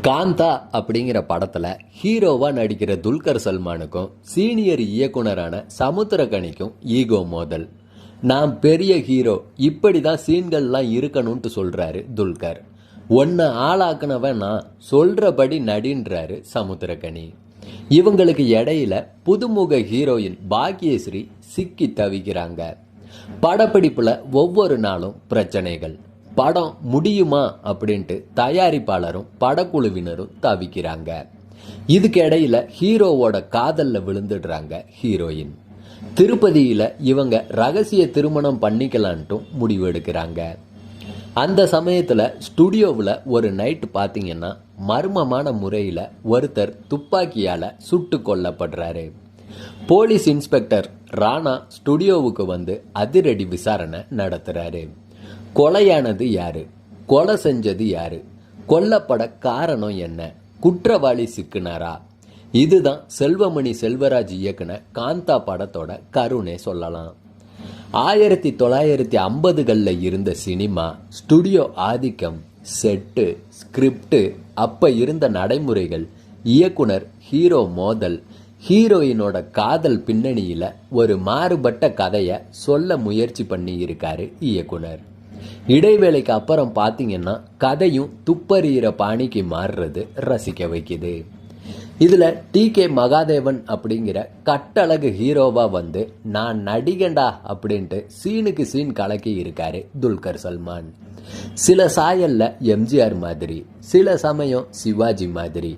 காந்தா அப்படிங்கிற படத்துல ஹீரோவா நடிக்கிற துல்கர் சல்மானுக்கும் சீனியர் இயக்குனரான சமுத்திரகனிக்கும் ஈகோ மோதல். நான் பெரிய ஹீரோ, இப்படிதான் சீன்கள்லாம் இருக்கணும்னு சொல்றாரு துல்கர். ஒன்ன ஆளாக்குனவன் நான், சொல்றபடி நடின்றாரு சமுத்திரகனி. இவங்களுக்கு இடையில புதுமுக ஹீரோயின் பாக்யஸ்ரீ சிக்கி தவிக்கிறாங்க. படப்பிடிப்புல ஒவ்வொரு நாளும் பிரச்சனைகள். படம் முடியுமா அப்படின்ட்டு தயாரிப்பாளரும் படக்குழுவினரும் தவிக்கிறாங்க. இதுக்கு இடையில ஹீரோவோட காதல்ல விழுந்துடுறாங்க ஹீரோயின். திருப்பதியில இவங்க ரகசிய திருமணம் பண்ணிக்கலான்ட்டும் முடிவு எடுக்கிறாங்க. அந்த சமயத்துல ஸ்டுடியோவில் ஒரு நைட் பார்த்தீங்கன்னா மர்மமான முறையில் ஒருத்தர் துப்பாக்கியால சுட்டு கொல்லப்படுறாரு. போலீஸ் இன்ஸ்பெக்டர் ராணா ஸ்டுடியோவுக்கு வந்து அதிரடி விசாரணை நடத்துறாரு. கொலையானது யாரு, கொலை செஞ்சது யாரு, கொல்லப்பட காரணம் என்ன, குற்றவாளி சிக்கினாரா? இதுதான் செல்வமணி செல்வராஜ் இயக்குன காந்தா படத்தோட கருணை சொல்லலாம். 1950களில் இருந்த சினிமா, ஸ்டுடியோ ஆதிக்கம், செட்டு, ஸ்கிரிப்ட், அப்ப இருந்த நடைமுறைகள், இயக்குனர் ஹீரோ மோதல், ஹீரோயினோட காதல் பின்னணியில ஒரு மாறுபட்ட கதையை சொல்ல முயற்சி பண்ணி இருக்காரு இயக்குனர். இடைவேளைக்கு அப்புறம் பார்த்தீங்கன்னா கதையும் துப்பறிகிற பாணிக்கு மாறுறது ரசிக்க வைக்குது. இதில் டி.கே. மகாதேவன் அப்படிங்கிற கட்டழகு ஹீரோவா வந்து நான் நடிகண்டா அப்படின்ட்டு சீனுக்கு சீன் கலக்கி இருக்காரு துல்கர் சல்மான். சில சாயல்ல எம்ஜிஆர் மாதிரி, சில சமயம் சிவாஜி மாதிரி,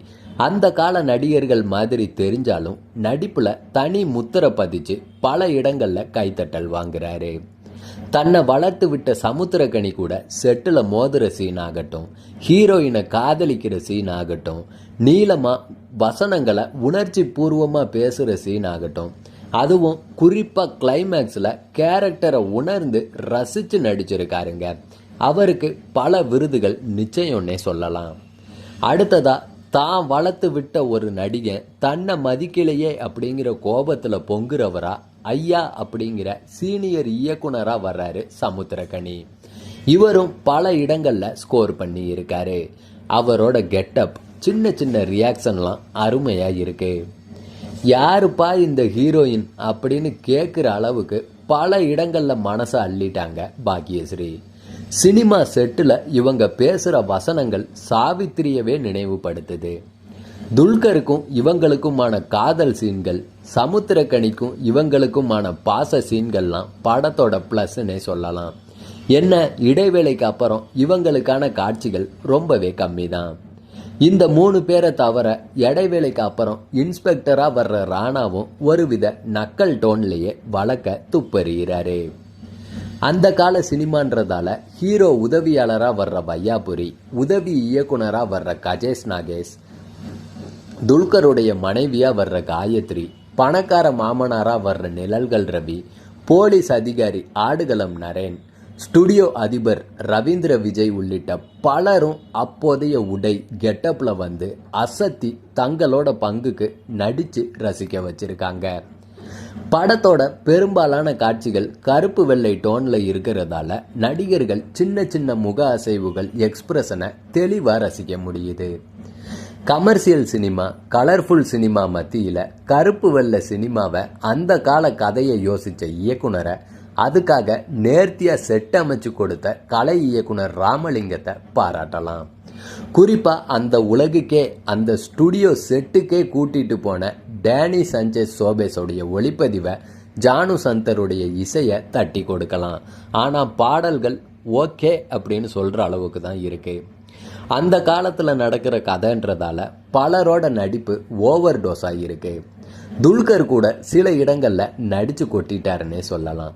அந்த கால நடிகர்கள் மாதிரி தெரிஞ்சாலும் நடிப்புல தனி முத்திரை பதிச்சு பல இடங்கள்ல கைத்தட்டல் வாங்குறாரு. தன்னை வளர்த்து விட்ட சமுத்திரகனி கூட செட்டில் மோதுற சீன் ஆகட்டும், ஹீரோயினை காதலிக்கிற சீன் ஆகட்டும், நீளமா வசனங்களை உணர்ச்சி பூர்வமா பேசுற சீன் ஆகட்டும், அதுவும் குறிப்பா கிளைமேக்ஸ்ல கேரக்டரை உணர்ந்து ரசிச்சு நடிச்சிருக்காருங்க. அவருக்கு பல விருதுகள் நிச்சயம்னே சொல்லலாம். அடுத்ததா தான் வளர்த்து விட்ட ஒரு நடிகன் தன்னை மதிக்கலையே அப்படிங்கிற கோபத்துல பொங்குறவரா ஐயா அப்படிங்கிற சீனியர் இயக்குனரா வர்றாரு சமுத்திரகனி. இவரும் பல இடங்கள்ல ஸ்கோர் பண்ணி இருக்காரு. அவரோட கெட்டப், சின்ன சின்ன ரியாக்ஷன்லாம் அருமையா இருக்கு. யாருப்பா இந்த ஹீரோயின் அப்படின்னு கேட்குற அளவுக்கு பல இடங்கள்ல மனசை அள்ளிட்டாங்க பாக்யஸ்ரீ. சினிமா செட்டில் இவங்க பேசுகிற வசனங்கள் சாவித்திரியவே நினைவுபடுத்துது. துல்கருக்கும் இவங்களுக்குமான காதல் சீன்கள், சமுத்திரகனிக்கும் இவங்களுக்குமான பாச சீன்கள்லாம் படத்தோட ப்ளஸ்ன்னே சொல்லலாம். என்ன, இடைவேளைக்கு அப்புறம் இவங்களுக்கான காட்சிகள் ரொம்பவே கம்மி தான். இந்த 3 பேரை தவிர இடைவேளைக்கு அப்புறம் இன்ஸ்பெக்டராக வர்ற ராணாவும் ஒருவித நக்கல் டோன்லேயே வழக்க துப்பறிகிறாரு. அந்த கால சினிமான்றதால ஹீரோ உதவியாளராக வர்ற வையாபுரி, உதவி இயக்குனராக வர்ற கஜேஷ் நாகேஷ், துல்கருடைய மனைவியா வர்ற காயத்ரி, பணக்கார மாமனாரா வர்ற நிழல்கள் ரவி, போலீஸ் அதிகாரி ஆடுகளம் நரேன், ஸ்டுடியோ அதிபர் ரவீந்திர விஜய் உள்ளிட்ட பலரும் அப்போதைய உடை கெட்டப்ல வந்து அசத்தி தங்களோட பங்குக்கு நடிச்சு ரசிக்க வச்சிருக்காங்க. படத்தோட பெரும்பாலான காட்சிகள் கருப்பு வெள்ளை டோன்ல இருக்கிறதால நடிகர்கள் சின்ன சின்ன முக அசைவுகள், எக்ஸ்பிரஷனை தெளிவா ரசிக்க முடியுது. கமர்ஷியல் சினிமா, கலர்ஃபுல் சினிமா மத்தியில் கருப்பு வெள்ளை சினிமாவை அந்த கால கதையை யோசித்த இயக்குனரை, அதுக்காக நேர்த்தியாக செட் அமைச்சு கொடுத்த கலை இயக்குனர் ராமலிங்கத்தை பாராட்டலாம். குறிப்பாக அந்த உலகுக்கே, அந்த ஸ்டுடியோ செட்டுக்கே கூட்டிட்டு போன டேனி சஞ்சேஸ் சோபேஸோடைய ஒளிப்பதிவை, ஜானு சந்தருடைய இசையை தட்டி கொடுக்கலாம். ஆனால் பாடல்கள் ஓகே அப்படின்னு சொல்கிற அளவுக்கு தான் இருக்குது. அந்த காலத்தில் நடக்கிற கதைன்றதால பலரோட நடிப்பு ஓவர் டோஸ் ஆகியிருக்கு. துல்கர் கூட சில இடங்களில் நடித்து கொட்டிட்டாருன்னே சொல்லலாம்.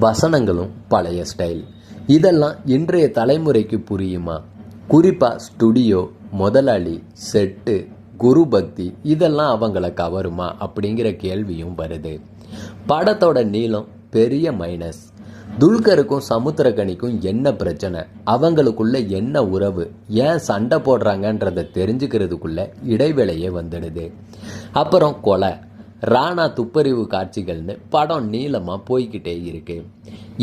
வசனங்களும் பழைய ஸ்டைல். இதெல்லாம் இன்றைய தலைமுறைக்கு புரியுமா? குறிப்பாக ஸ்டுடியோ, முதலாளி, செட்டு, குரு பக்தி இதெல்லாம் அவங்கள கவருமா அப்படிங்கிற கேள்வியும் வருது. படத்தோட நீளம் பெரிய மைனஸ். துல்கருக்கும் சமுத்திரகனிக்கும் என்ன பிரச்சனை, அவங்களுக்குள்ள என்ன உறவு, ஏன் சண்டை போடுறாங்கன்றதை தெரிஞ்சுக்கிறதுக்குள்ள இடைவேளையே வந்துடுது. அப்புறம் கொலை, ராணா துப்பறிவு காட்சிகள்னு படம் நீளமாக போய்கிட்டே இருக்கு.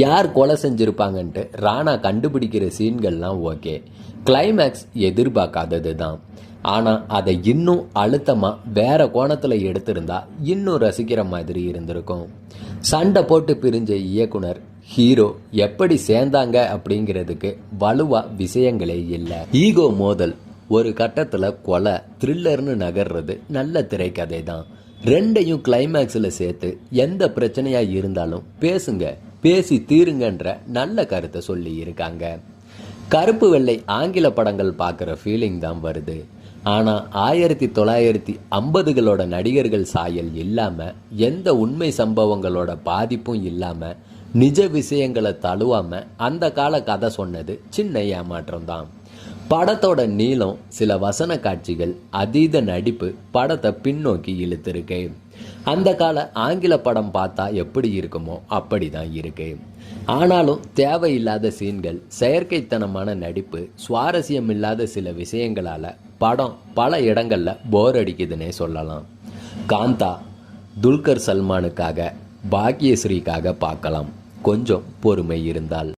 யார் கொலை செஞ்சுருப்பாங்கன்ட்டு ராணா கண்டுபிடிக்கிற சீன்கள்லாம் ஓகே. கிளைமேக்ஸ் எதிர்பார்க்காதது தான். ஆனால் அதை இன்னும் அழுத்தமாக வேற கோணத்தில் எடுத்திருந்தா இன்னும் ரசிக்கிற மாதிரி இருந்திருக்கும். சண்டை போட்டு பிரிஞ்ச இயக்குனர் ஹீரோ எப்படி சேர்ந்தாங்க அப்படிங்கிறதுக்கு வலுவா விஷயங்களே இல்லை. ஈகோ மோதல், ஒரு கட்டத்தில் கொலை, த்ரில்லர்னு நகர்றது நல்ல திரைக்கதை தான். ரெண்டையும் கிளைமேக்ஸில் சேர்த்து எந்த பிரச்சனையாக இருந்தாலும் பேசுங்க, பேசி தீருங்கன்ற நல்ல கருத்தை சொல்லி இருக்காங்க. கருப்பு வெள்ளை ஆங்கில படங்கள் பார்க்குற ஃபீலிங் தான் வருது. ஆனால் 1950களோட நடிகர்கள் சாயல் இல்லாமல், எந்த உண்மை சம்பவங்களோட பாதிப்பும் இல்லாமல், நிஜ விஷயங்களை தழுவாமல் அந்த கால கதை சொன்னது சின்ன ஏமாற்றம் தான். படத்தோட நீளம், சில வசன காட்சிகள், அதீத நடிப்பு படத்தை பின்னோக்கி இழுத்துருக்கு. அந்த கால ஆங்கில படம் பார்த்தா எப்படி இருக்குமோ அப்படி தான் இருக்கு. ஆனாலும் தேவையில்லாத சீன்கள், செயற்கைத்தனமான நடிப்பு, சுவாரஸ்யம் இல்லாத சில விஷயங்களால் படம் பல இடங்களில் போர் அடிக்குதுன்னே சொல்லலாம். காந்தா துல்கர் சல்மானுக்காக, பாக்யஸ்ரீக்காக பார்க்கலாம், கொஞ்சம் பொறுமை இருந்தால்.